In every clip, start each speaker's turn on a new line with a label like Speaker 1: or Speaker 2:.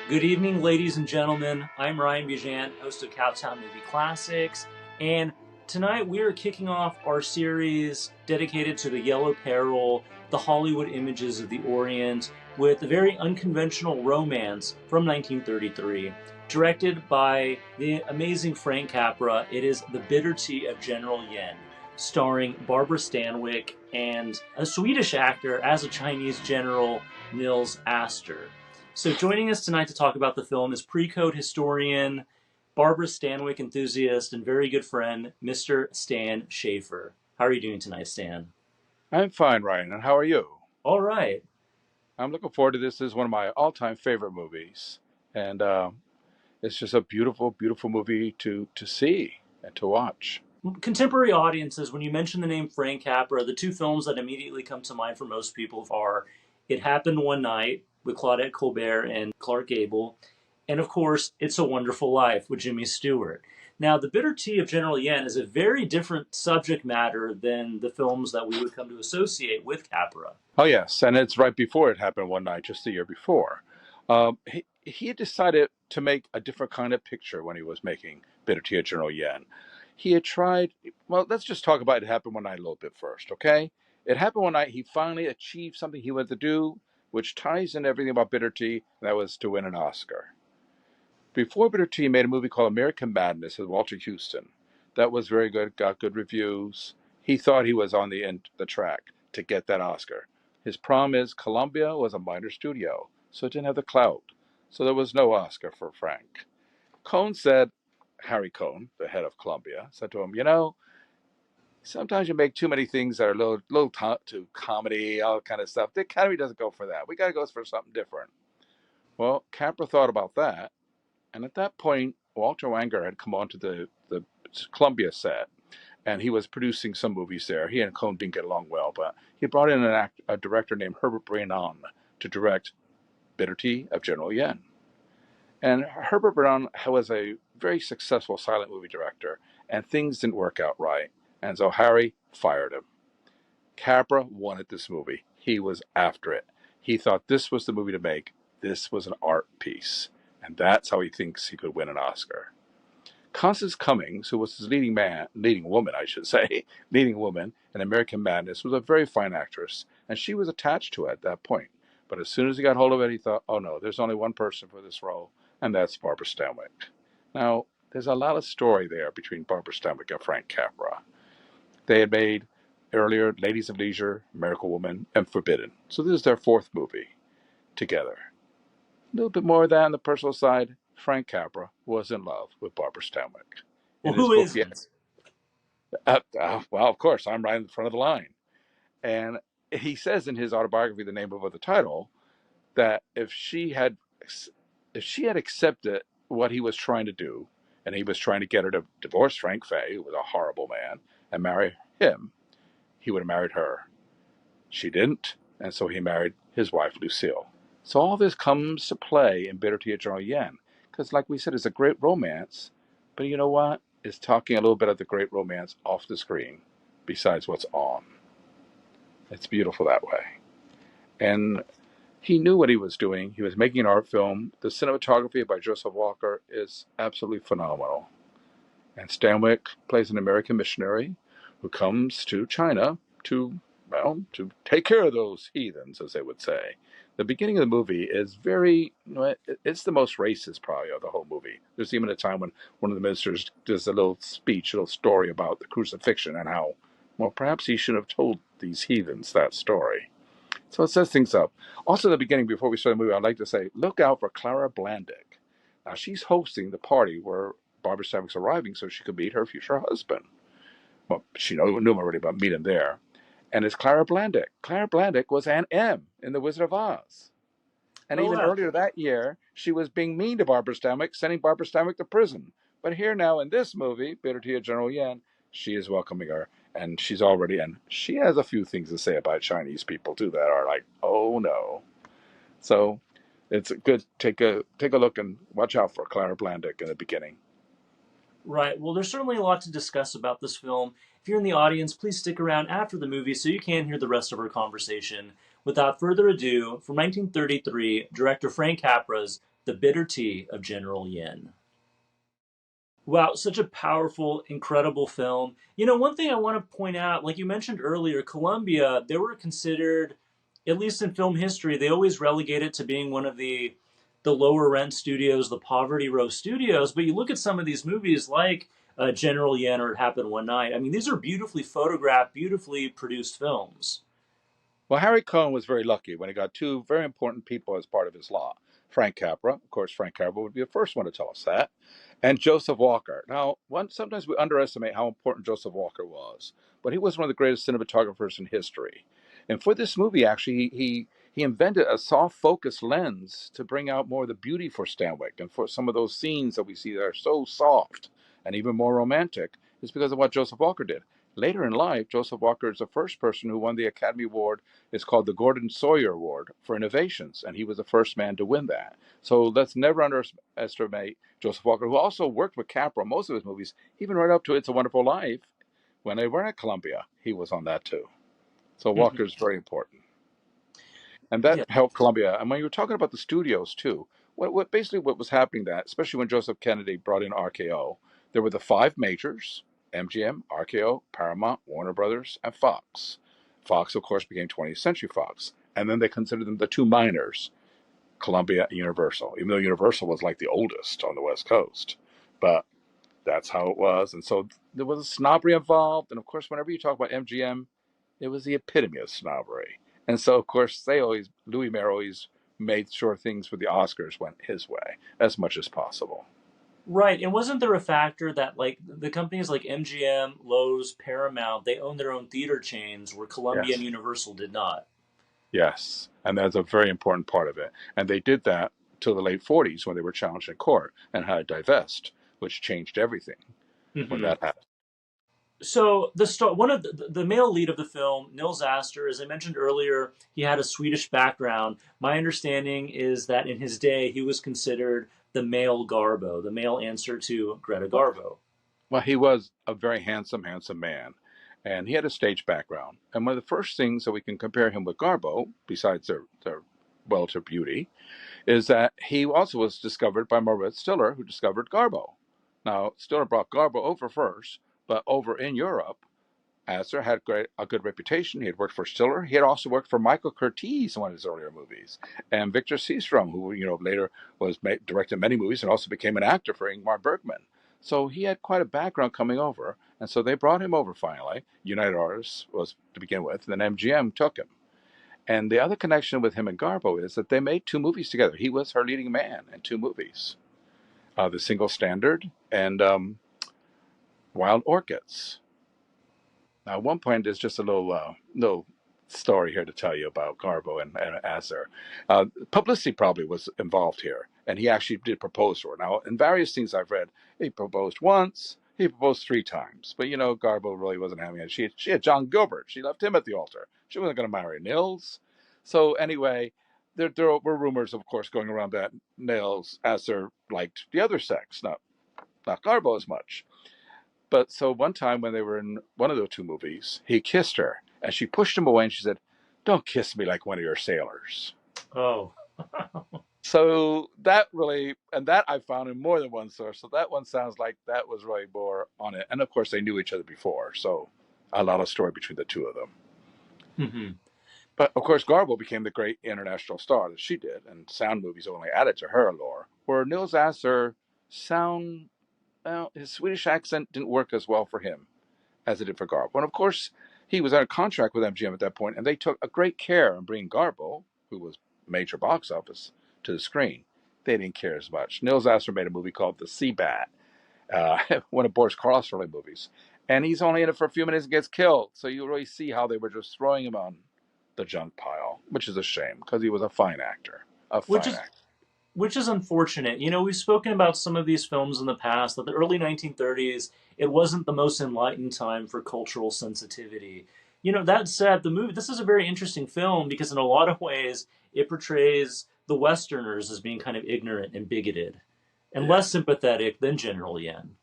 Speaker 1: Good evening, ladies and gentlemen. I'm Ryan Bujant, host of Cowtown Movie Classics, and tonight we are kicking off our series dedicated to the Yellow Peril, the Hollywood images of the Orient, with a very unconventional romance from 1933. Directed by the amazing Frank Capra, it is The Bitter Tea of General Yen, starring Barbara Stanwyck and a Swedish actor as a Chinese general, NILS ASTHER. So joining us tonight to talk about the film is pre-code historian, Barbara Stanwyck enthusiast, and very good friend, Mr. Stan Shaffer. How are you doing tonight, Stan?
Speaker 2: I'm fine, Ryan, and how are you?
Speaker 1: All right.
Speaker 2: I'm looking forward to this. This is one of my all-time favorite movies, and it's just a beautiful, beautiful movie to see and to watch.
Speaker 1: Contemporary audiences, when you mention the name Frank Capra, the two films that immediately come to mind for most people are It Happened One Night with Claudette Colbert and Clark Gable, and of course, It's a Wonderful Life with Jimmy Stewart. Now, The Bitter Tea of General Yen is a very different subject matter than the films that we would come to associate with Capra.
Speaker 2: Oh, yes, and it's right before It Happened One Night, just the year before. He had decided to make a different kind of picture when he was making Bitter Tea of General Yen. He had tried, well, let's just talk about It Happened One Night a little bit first, okay? It Happened One Night, he finally achieved something he wanted to do, which ties in everything about Bitter Tea, and that was to win an Oscar. Before Bitter Tea, he made a movie called American Madness with Walter Houston. That was very good, got good reviews. He thought he was on the track to get that Oscar. His problem is Columbia was a minor studio, so it didn't have the clout. So there was no Oscar for Frank. Cohn said, Harry Cohn, the head of Columbia, said to him, sometimes you make too many things that are a little too comedy, all kind of stuff. The Academy doesn't go for that. We got to go for something different. Well, Capra thought about that. And at that point, Walter Wanger had come onto the Columbia set, and he was producing some movies there. He and Cohn didn't get along well, but he brought in a director named Herbert Brenon to direct Bitter Tea of General Yen. And Herbert Brenon was a very successful silent movie director, and things didn't work out right. And so Harry fired him. Capra wanted this movie. He was after it. He thought this was the movie to make. This was an art piece. And that's how he thinks he could win an Oscar. Constance Cummings, who was his leading woman in American Madness, was a very fine actress, and she was attached to it at that point. But as soon as he got hold of it, he thought, oh no, there's only one person for this role, and that's Barbara Stanwyck. Now, there's a lot of story there between Barbara Stanwyck and Frank Capra. They had made earlier Ladies of Leisure, Miracle Woman, and Forbidden. So this is their fourth movie together. A little bit more of that on the personal side. Frank Capra was in love with Barbara Stanwyck.
Speaker 1: Well, who isn't?
Speaker 2: Well, of course, I'm right in the front of the line. And he says in his autobiography, the name of the title, that if she had accepted what he was trying to do, and he was trying to get her to divorce Frank Fay, who was a horrible man, and marry him, he would have married her. She didn't, and so he married his wife, Lucille. So all this comes to play in Bitter Tea of General Yen, because like we said, it's a great romance, but you know what? It's talking a little bit of the great romance off the screen, besides what's on. It's beautiful that way. And he knew what he was doing. He was making an art film. The cinematography by Joseph Walker is absolutely phenomenal. And Stanwyck plays an American missionary who comes to China to take care of those heathens, as they would say. The beginning of the movie is it's the most racist probably of the whole movie. There's even a time when one of the ministers does a little speech, a little story about the crucifixion and how, well, perhaps he should have told these heathens that story. So it sets things up. Also, in the beginning, before we start the movie, I'd like to say, look out for Clara Blandick. Now, she's hosting the party where Barbara Stanwyck's arriving so she could meet her future husband. Well, she knew him already, but meet him there. And it's Clara Blandick. Clara Blandick was Aunt M in The Wizard of Oz. And even earlier that year, she was being mean to Barbara Stanwyck, sending Barbara Stanwyck to prison. But here now in this movie, Bitter Tea of General Yen, she is welcoming her. And she has a few things to say about Chinese people, too, that are like, oh, no. So it's good. Take a look and watch out for Clara Blandick in the beginning.
Speaker 1: Right. Well, there's certainly a lot to discuss about this film. If you're in the audience, please stick around after the movie so you can hear the rest of our conversation. Without further ado, from 1933, director Frank Capra's The Bitter Tea of General Yin. Wow, such a powerful, incredible film. One thing I want to point out, like you mentioned earlier, Columbia, they were considered, at least in film history, they always relegate it to being one of the lower rent studios, the poverty row studios. But you look at some of these movies like General Yen or It Happened One Night. I mean, these are beautifully photographed, beautifully produced films.
Speaker 2: Well, Harry Cohn was very lucky when he got two very important people as part of his law. Frank Capra, of course, Frank Capra would be the first one to tell us that, and Joseph Walker. Now, sometimes we underestimate how important Joseph Walker was, but he was one of the greatest cinematographers in history. And for this movie, actually, he invented a soft focus lens to bring out more of the beauty for Stanwyck, and for some of those scenes that we see that are so soft and even more romantic is because of what Joseph Walker did. Later in life, Joseph Walker is the first person who won the Academy Award. It's called the Gordon Sawyer Award for innovations, and he was the first man to win that. So let's never underestimate Joseph Walker, who also worked with Capra on most of his movies, even right up to It's a Wonderful Life. When they were at Columbia, he was on that too. So
Speaker 1: Mhm.
Speaker 2: Walker's very important. And that
Speaker 1: Yeah.
Speaker 2: helped Columbia. And when you were talking about the studios too, what was happening that, especially when Joseph Kennedy brought in RKO, there were the five majors: MGM, RKO, Paramount, Warner Brothers, and Fox. Fox, of course, became 20th Century Fox, and then they considered them the two minors, Columbia and Universal. Even though Universal was like the oldest on the West Coast, but that's how it was. And so there was a snobbery involved. And of course, whenever you talk about MGM, it was the epitome of snobbery. And so, of course, Louis Mayer always made sure things for the Oscars went his way as much as possible.
Speaker 1: Right. And wasn't there a factor that like the companies like MGM, Lowe's, Paramount, they own their own theater chains where Columbia and
Speaker 2: Yes.
Speaker 1: Universal did not?
Speaker 2: Yes. And that's a very important part of it. And they did that till the late 40s when they were challenged in court and had to divest, which changed everything when
Speaker 1: Hmm.
Speaker 2: that happened.
Speaker 1: So one of the male lead of the film, Nils Astor, as I mentioned earlier, he had a Swedish background. My understanding is that in his day he was considered the male Garbo, the male answer to Greta Garbo.
Speaker 2: Well, he was a very handsome, handsome man, and he had a stage background. And one of the first things that we can compare him with Garbo, besides their relative beauty, is that he also was discovered by Moritz Stiller, who discovered Garbo. Now, Stiller brought Garbo over first, but over in Europe, Astor had a good reputation. He had worked for Stiller. He had also worked for Michael Curtiz in one of his earlier movies, and Victor Seastrom, who later directed many movies and also became an actor for Ingmar Bergman. So he had quite a background coming over, and so they brought him over finally. United Artists was to begin with, and then MGM took him. And the other connection with him and Garbo is that they made two movies together. He was her leading man in two movies, The Single Standard and Wild Orchids. Now, at one point, there's just a little story here to tell you about Garbo and Asser. Publicity probably was involved here, and he actually did propose to her. Now, in various things I've read, he proposed once, he proposed three times, but Garbo really wasn't having it. She had John Gilbert. She left him at the altar. She wasn't going to marry Nils. So anyway, there were rumors, of course, going around that Nils Asser liked the other sex, not Garbo as much. But so one time when they were in one of those two movies, he kissed her and she pushed him away and she said, "Don't kiss me like one of your sailors."
Speaker 1: Oh.
Speaker 2: So that really, and that I found in more than one source. So that one sounds like that was really more on it. And of course, they knew each other before. So a lot of story between the two of them.
Speaker 1: Hmm.
Speaker 2: But of course, Garbo became the great international star that she did, and sound movies only added to her allure. Where Nils Asser sound, well, his Swedish accent didn't work as well for him as it did for Garbo. And of course, he was under contract with MGM at that point, and they took a great care in bringing Garbo, who was major box office, to the screen. They didn't care as much. Nils Astor made a movie called The Sea Bat, one of Boris Karloff's early movies. And he's only in it for a few minutes and gets killed. So you really see how they were just throwing him on the junk pile, which is a shame because he was a fine actor. A
Speaker 1: Which
Speaker 2: fine
Speaker 1: is
Speaker 2: actor.
Speaker 1: which is unfortunate. We've spoken about some of these films in the past, that the early 1930s, it wasn't the most enlightened time for cultural sensitivity. That said, this is a very interesting film because in a lot of ways, it portrays the Westerners as being kind of ignorant and bigoted and
Speaker 2: Yeah.
Speaker 1: less sympathetic than General Yen.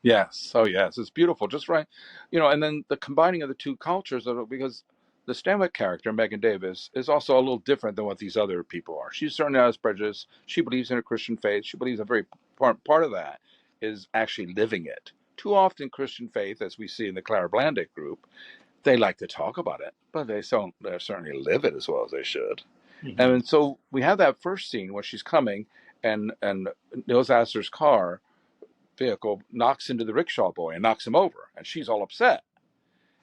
Speaker 2: Yes. Oh, yes. It's beautiful. Just right. And then the combining of the two cultures, because the Stanwyck character, Megan Davis, is also a little different than what these other people are. She certainly has prejudice. She believes in a Christian faith. She believes a very part of that is actually living it. Too often, Christian faith, as we see in the Clara Blandick group, they like to talk about it, but they certainly live it as well as they should.
Speaker 1: Hmm.
Speaker 2: And so we have that first scene where she's coming, and Nils Astor's car vehicle knocks into the rickshaw boy and knocks him over, and she's all upset.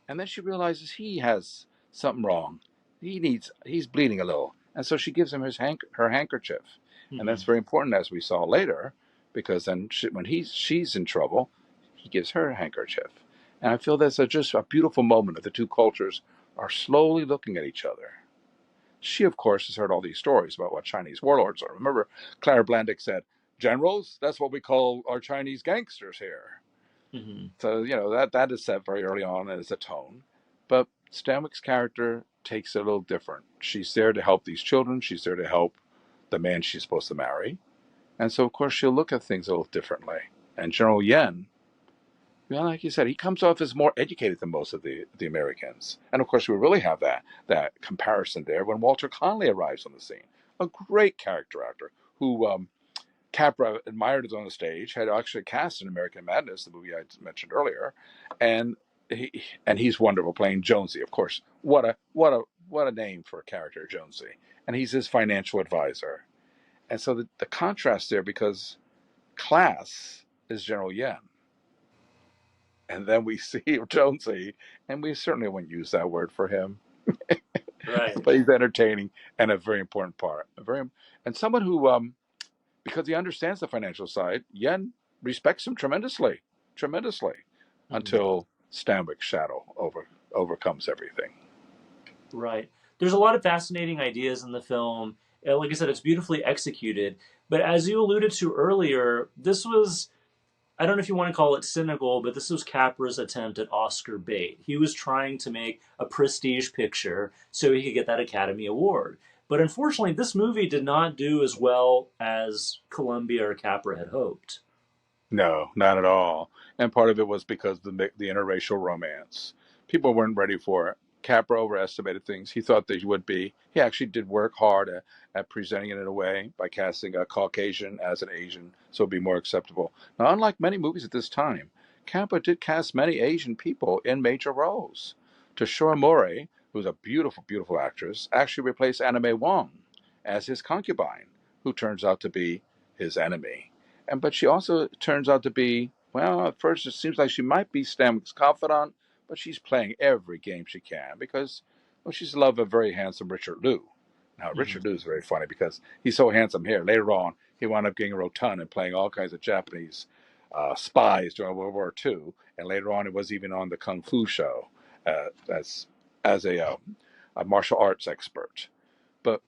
Speaker 2: And then she realizes he has something wrong. He's bleeding a little, and so she gives him her handkerchief, and that's
Speaker 1: Hmm.
Speaker 2: very important as we saw later, because then when she's in trouble, he gives her a handkerchief, and I feel that's just a beautiful moment that the two cultures are slowly looking at each other. She, of course, has heard all these stories about what Chinese warlords are. Remember, Clara Blandick said, "Generals, that's what we call our Chinese gangsters here."
Speaker 1: Hmm.
Speaker 2: So, that is set very early on as a tone. But Stanwyck's character takes it a little different. She's there to help these children. She's there to help the man she's supposed to marry. And so, of course, she'll look at things a little differently. And General Yen, like you said, he comes off as more educated than most of the Americans. And of course, we really have that comparison there when Walter Connolly arrives on the scene. A great character actor who Capra admired on the stage, had actually cast in American Madness, the movie I mentioned earlier, and he's wonderful playing Jonesy. Of course, what a name for a character, Jonesy, and he's his financial advisor. And so the contrast there, because Class is General Yen, and then we see Jonesy, and we certainly wouldn't use that word for him,
Speaker 1: Right.
Speaker 2: but he's entertaining and a very important part, and someone who because he understands the financial side, Yen respects him tremendously, tremendously,
Speaker 1: Hmm.
Speaker 2: until Stanwyck's shadow overcomes everything.
Speaker 1: Right. There's a lot of fascinating ideas in the film. Like I said, it's beautifully executed. But as you alluded to earlier, this was, I don't know if you want to call it cynical, but this was Capra's attempt at Oscar bait. He was trying to make a prestige picture so he could get that Academy Award. But unfortunately, this movie did not do as well as Columbia or Capra had hoped.
Speaker 2: No, not at all. And part of it was because the interracial romance. People weren't ready for it. Capra overestimated things. He thought they would be. He actually did work hard at presenting it in a way by casting a Caucasian as an Asian, so it'd be more acceptable. Now, unlike many movies at this time, Capra did cast many Asian people in major roles. Toshiro Mori, who's a beautiful, beautiful actress, actually replaced Anna May Wong as his concubine, who turns out to be his enemy. But she also turns out to be, well, at first it seems like she might be Stanwyck's confidant, but she's playing every game she can because, well, she's in love with a very handsome Richard Liu. Now,
Speaker 1: Hmm.
Speaker 2: Richard Liu is very funny because he's so handsome here. Later on, he wound up getting rotund and playing all kinds of Japanese spies during World War II. And later on, it was even on the Kung Fu show as a martial arts expert. But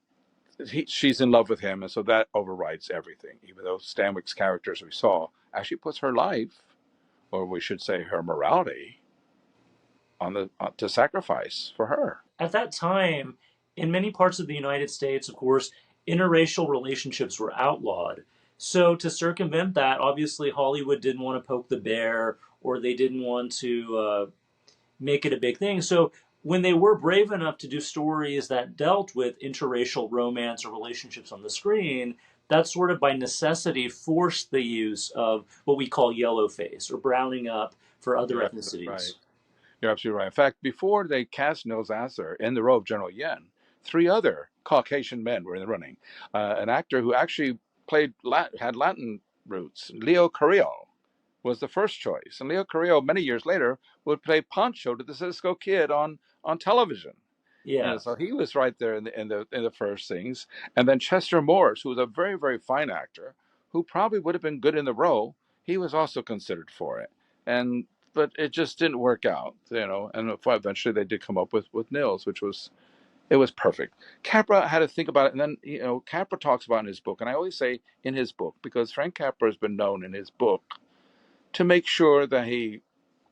Speaker 2: she's in love with him, and so that overrides everything. Even though Stanwyck's character, as we saw, actually puts her life, or we should say her morality, on the to sacrifice for her.
Speaker 1: At that time, in many parts of the United States, of course, interracial relationships were outlawed. So to circumvent that, obviously Hollywood didn't want to poke the bear, or they didn't want to make it a big thing. So when they were brave enough to do stories that dealt with interracial romance or relationships on the screen, that sort of by necessity forced the use of what we call yellowface or browning up for other
Speaker 2: You're absolutely right.
Speaker 1: ethnicities.
Speaker 2: You're absolutely right. In fact, before they cast Nils Asser in the role of General Yen, three other Caucasian men were in the running. An actor who actually had Latin roots, Leo Carrillo, was the first choice, and Leo Carrillo, many years later, would play Pancho to the Cisco Kid on television.
Speaker 1: Yeah.
Speaker 2: So he was right there in the first things. And then Chester Morris, who was a very, very fine actor, who probably would have been good in the role, he was also considered for it. And but it just didn't work out. And eventually they did come up with Nils, which was it was perfect. Capra had to think about it, and then Capra talks about it in his book, and I always say in his book because Frank Capra has been known in his book to make sure that he,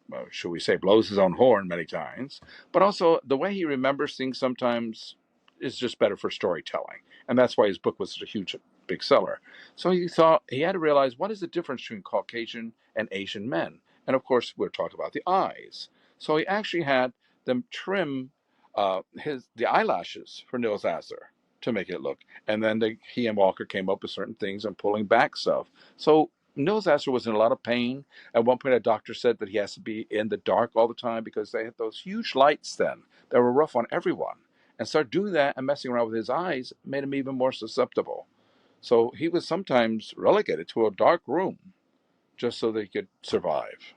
Speaker 2: well, should we say, blows his own horn many times, but also the way he remembers things sometimes is just better for storytelling. And that's why his book was such a huge, big seller. So he thought he had to realize what is the difference between Caucasian and Asian men. And of course, we're talking about the eyes. So he actually had them trim the eyelashes for Nils Asser to make it look. And then he and Walker came up with certain things and pulling back stuff. So Nils Asser was in a lot of pain. At one point, a doctor said that he has to be in the dark all the time because they had those huge lights then that were rough on everyone. And start doing that and messing around with his eyes made him even more susceptible. So he was sometimes relegated to a dark room just so that he could survive.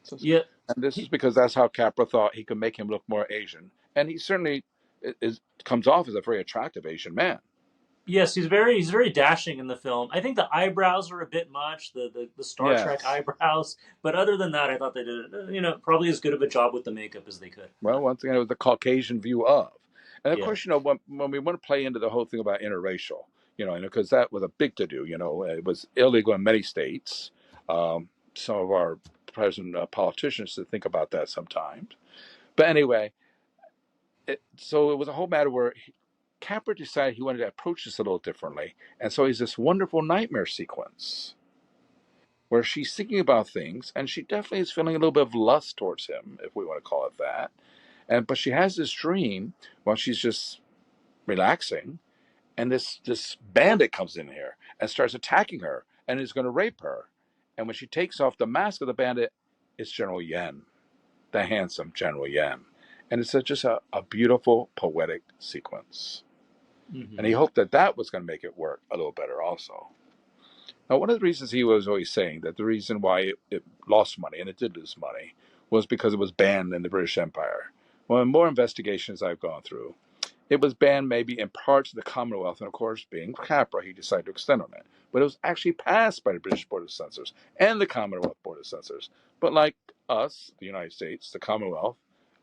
Speaker 2: So,
Speaker 1: Yeah.
Speaker 2: and this is
Speaker 1: He,
Speaker 2: because that's how Capra thought he could make him look more Asian. And he certainly comes off as a very attractive Asian man.
Speaker 1: yes, he's very dashing in the film. I think the eyebrows are a bit much, the Star Trek
Speaker 2: Yes.
Speaker 1: eyebrows. But other than that, I thought they did, probably as good of a job with the makeup as they could.
Speaker 2: Well, once again, it was the Caucasian view of. And of
Speaker 1: Yeah.
Speaker 2: course, when we want to play into the whole thing about interracial, because that was a big to do, it was illegal in many states. Some of our present politicians should think about that sometimes. But anyway, so it was a whole matter where Capra decided he wanted to approach this a little differently. And so he's this wonderful nightmare sequence where she's thinking about things, and she definitely is feeling a little bit of lust towards him, if we want to call it that. But she has this dream while she's just relaxing, and this bandit comes in here and starts attacking her and is going to rape her. And when she takes off the mask of the bandit, it's General Yen, the handsome General Yen. And it's just a beautiful poetic sequence. And
Speaker 1: Hmm.
Speaker 2: he hoped that that was going to make it work a little better also. Now, one of the reasons he was always saying that the reason why it lost money, and it did lose money, was because it was banned in the British Empire. Well, in more investigations I've gone through, it was banned maybe in parts of the Commonwealth, and of course, being Capra, he decided to extend on it. But it was actually passed by the British Board of Censors and the Commonwealth Board of Censors. But like us, the United States, the Commonwealth,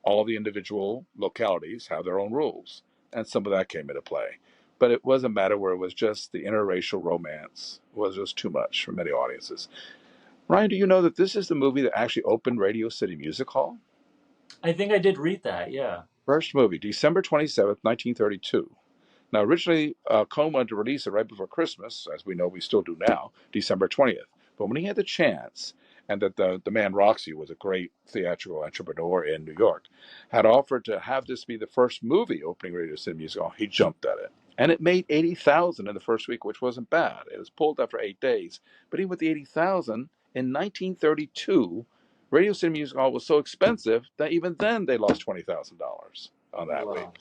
Speaker 2: all the individual localities have their own rules, and some of that came into play. But it was a matter where it was just the interracial romance was just too much for many audiences. Ryan, do you know that this is the movie that actually opened Radio City Music Hall?
Speaker 1: I think I did read that. Yeah.
Speaker 2: First movie, December 27th, 1932. Now, originally, Cohn wanted to release it right before Christmas, as we know we still do now, December 20th. But when he had the chance, and that the man Roxy was a great theatrical entrepreneur in New York, had offered to have this be the first movie opening Radio City Music Hall, he jumped at it. And it made 80,000 in the first week, which wasn't bad. It was pulled after 8 days. But even with the 80,000, in 1932, Radio City Music Hall was so expensive that even then they lost $20,000 on that
Speaker 1: Wow.
Speaker 2: week.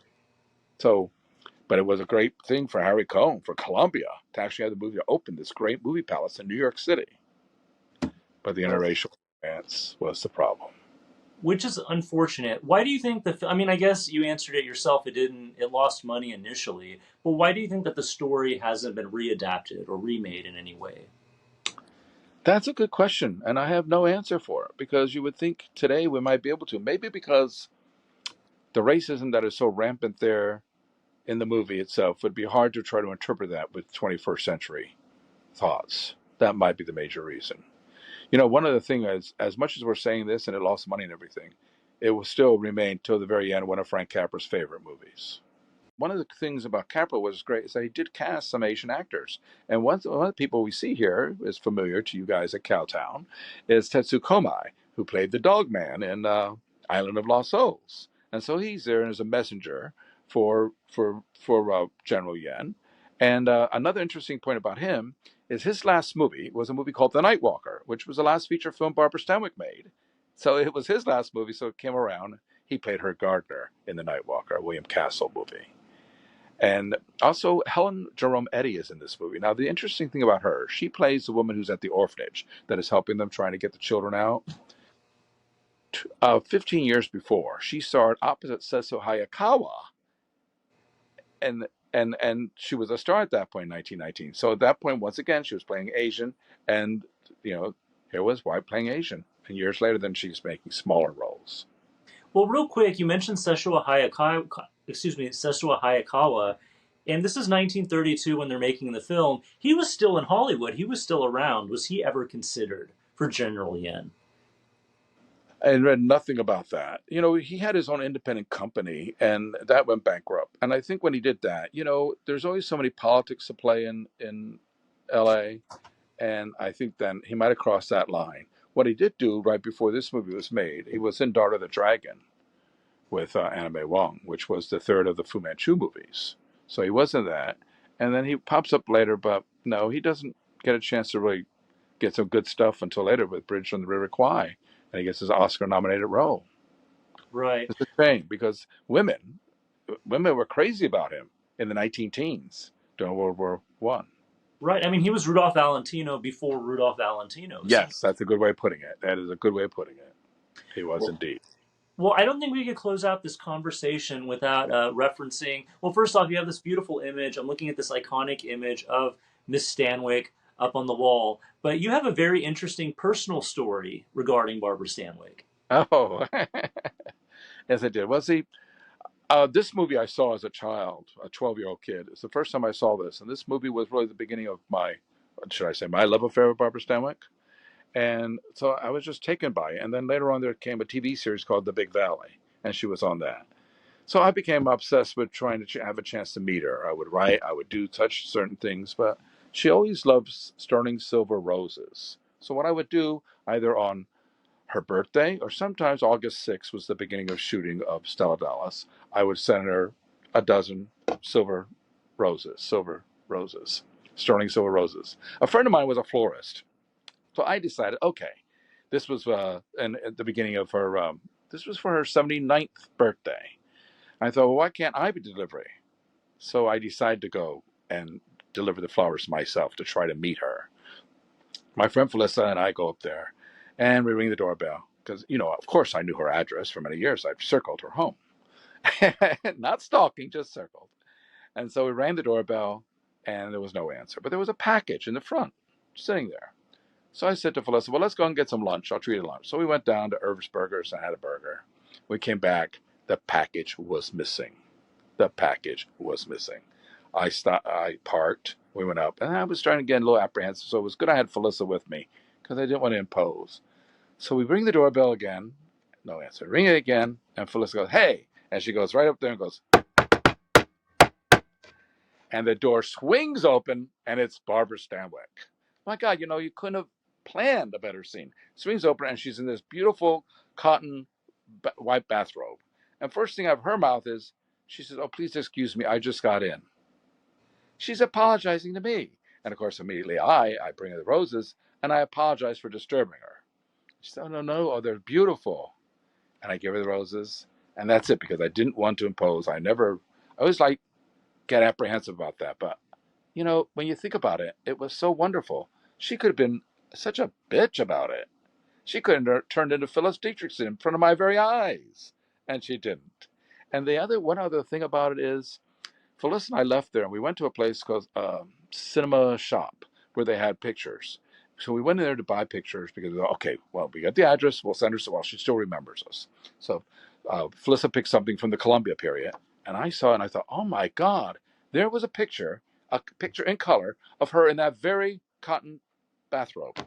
Speaker 2: So, but it was a great thing for Harry Cohn, for Columbia, to actually have the movie open this great movie palace in New York City. But the
Speaker 1: Well,
Speaker 2: interracial romance was the problem.
Speaker 1: which is unfortunate. Why do you think I mean, I guess you answered it yourself. It didn't. It lost money initially, but why do you think that the story hasn't been readapted or remade in any way?
Speaker 2: That's a good question, and I have no answer for it because you would think today we might be able to. Maybe because the racism that is so rampant there in the movie itself would be hard to try to interpret that with 21st century thoughts. That might be the major reason. One of the things is, as much as we're saying this and it lost money and everything, it will still remain till the very end one of Frank Capra's favorite movies. One of the things about Capra was great is that he did cast some Asian actors. And one of the people we see here is familiar to you guys at Cowtown is Tetsu Komai, who played the dog man in Island of Lost Souls. And so he's there as a messenger for General Yen. And another interesting point about him is his last movie was a movie called The Night Walker, which was the last feature film Barbara Stanwyck made. So it was his last movie, so it came around. He played her gardener in The Night Walker, a William Castle movie. And also, Helen Jerome Eddy is in this movie. Now, the interesting thing about her, she plays the woman who's at the orphanage that is helping them trying to get the children out. 15 years before, she starred opposite Seto Hayakawa, and and she was a star at that point in 1919. So at that point, once again, she was playing Asian, and here was white playing Asian. And years later, then she's making smaller roles.
Speaker 1: Well, real quick, you mentioned Sessua Hayakawa, and this is 1932 when they're making the film. He was still in Hollywood. He was still around. Was he ever considered for General Yen?
Speaker 2: I read nothing about that. He had his own independent company, and that went bankrupt. And I think when he did that, there's always so many politics to play in L.A., and I think then he might have crossed that line. what he did do right before this movie was made, he was in Daughter of the Dragon with Anna May Wong, which was the third of the Fu Manchu movies. So he was in that. And then he pops up later, but no, he doesn't get a chance to really get some good stuff until later with Bridge on the River Kwai. And he gets his Oscar-nominated role.
Speaker 1: Right.
Speaker 2: It's a shame because women were crazy about him in the 19 teens during World War One.
Speaker 1: Right. I mean, he was Rudolph Valentino before Rudolph Valentino. So,
Speaker 2: Yes, that's a good way of putting it. That is a good way of putting it. He was
Speaker 1: well,
Speaker 2: indeed.
Speaker 1: well, I don't think we could close out this conversation without referencing. Well, first off, you have this beautiful image. I'm looking at this iconic image of Miss Stanwyck up on the wall. But you have a very interesting personal story regarding Barbara Stanwyck.
Speaker 2: Oh, yes, I did. Well, see, this movie I saw as a child, a 12-year-old kid. It's the first time I saw this. And this movie was really the beginning of my, should I say, my love affair with Barbara Stanwyck. And so I was just taken by it. And then later on, there came a TV series called The Big Valley, and she was on that. So I became obsessed with trying to have a chance to meet her. I would write, I would do touch certain things, but she always loved sterling silver roses. So what I would do, either on her birthday or sometimes August 6th was the beginning of shooting of Stella Dallas, I would send her a dozen silver roses, sterling silver roses. A friend of mine was a florist. So I decided, okay, this was at the beginning of her, this was for her 79th birthday. I thought, well, why can't I be delivery? So I decided to go and deliver the flowers myself to try to meet her. My friend Felissa and I go up there, and we ring the doorbell because, of course, I knew her address for many years. I've circled her home, not stalking, just circled. And so we rang the doorbell, and there was no answer. But there was a package in the front, sitting there. So I said to Felissa, well, let's go and get some lunch. I'll treat you to lunch. So we went down to Irv's Burgers and had a burger. We came back. The package was missing. The package was missing. I parked. We went up, and I was trying to get a little apprehensive. So it was good I had Felissa with me because I didn't want to impose. So we ring the doorbell again. No answer. Ring it again, and Felissa goes, hey. And she goes right up there and goes, and the door swings open, and it's Barbara Stanwyck. My God, you couldn't have planned a better scene. Swings open, and she's in this beautiful cotton white bathrobe. And first thing out of her mouth is, she says, oh, please excuse me, I just got in. She's apologizing to me. And of course, immediately I bring her the roses, and I apologize for disturbing her. She said, oh, no, they're beautiful. And I give her the roses, and that's it, because I didn't want to impose. I always get apprehensive about that. But, when you think about it, it was so wonderful. She could have been such a bitch about it. She could have turned into Phyllis Dietrichson in front of my very eyes, and she didn't. And one other thing about it is, Phyllis and I left there, and we went to a place called Cinema Shop, where they had pictures. So we went in there to buy pictures because, okay, well, we got the address, we'll send her, so well, she still remembers us. So Felissa picked something from the Columbia period, and I saw it, and I thought, oh my God, there was a picture in color of her in that very cotton bathrobe,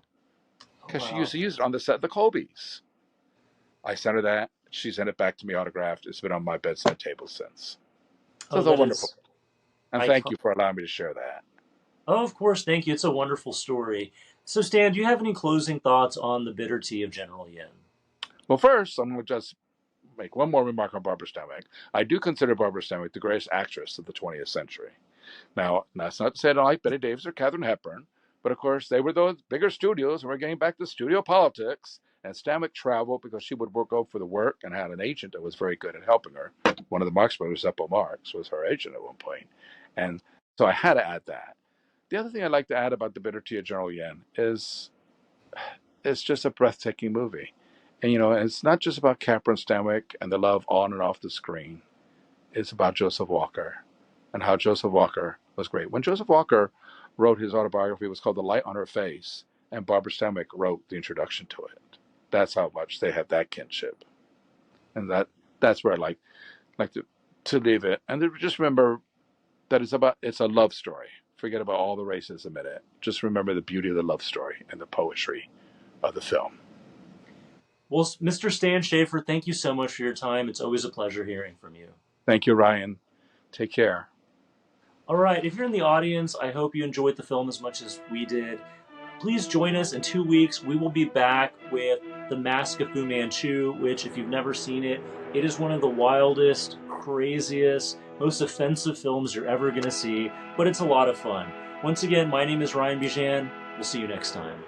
Speaker 2: because she used to use it on the set of the Colbys. I sent her that. She sent it back to me autographed. It's been on my bedside table since. So it's
Speaker 1: That
Speaker 2: wonderful.
Speaker 1: is
Speaker 2: And thank you for allowing me to share that.
Speaker 1: Oh, of course, thank you. It's a wonderful story. So, Stan, do you have any closing thoughts on the bitter tea of General Yin?
Speaker 2: Well, first, I'm going to just make one more remark on Barbara Stanwyck. I do consider Barbara Stanwyck the greatest actress of the 20th century. Now, that's not to say I don't like Betty Davis or Katharine Hepburn, but of course, they were those bigger studios, and we're getting back to studio politics. And Stanwyck traveled because she would go for the work and had an agent that was very good at helping her. One of the Marx brothers, Zeppo Marx, was her agent at one point. And so I had to add that. The other thing I'd like to add about The Bitter Tea of General Yin is it's just a breathtaking movie. And, it's not just about Capra and Stanwyck and the love on and off the screen. It's about Joseph Walker and how Joseph Walker was great. When Joseph Walker wrote his autobiography, it was called The Light on Her Face, and Barbara Stanwyck wrote the introduction to it. That's how much they had that kinship. And that's where I like to leave it. And just remember that it's a love story. Forget about all the racism in it. Just remember the beauty of the love story and the poetry of the film.
Speaker 1: Well, Mr. Stan Shaffer, thank you so much for your time. It's always a pleasure hearing from you.
Speaker 2: Thank you, Ryan. Take care.
Speaker 1: All right, if you're in the audience, I hope you enjoyed the film as much as we did. please join us in 2 weeks. We will be back with The Mask of Fu Manchu, which, if you've never seen it, it is one of the wildest, craziest, most offensive films you're ever going to see, but it's a lot of fun. Once again, my name is Ryan Bijan. We'll see you next time.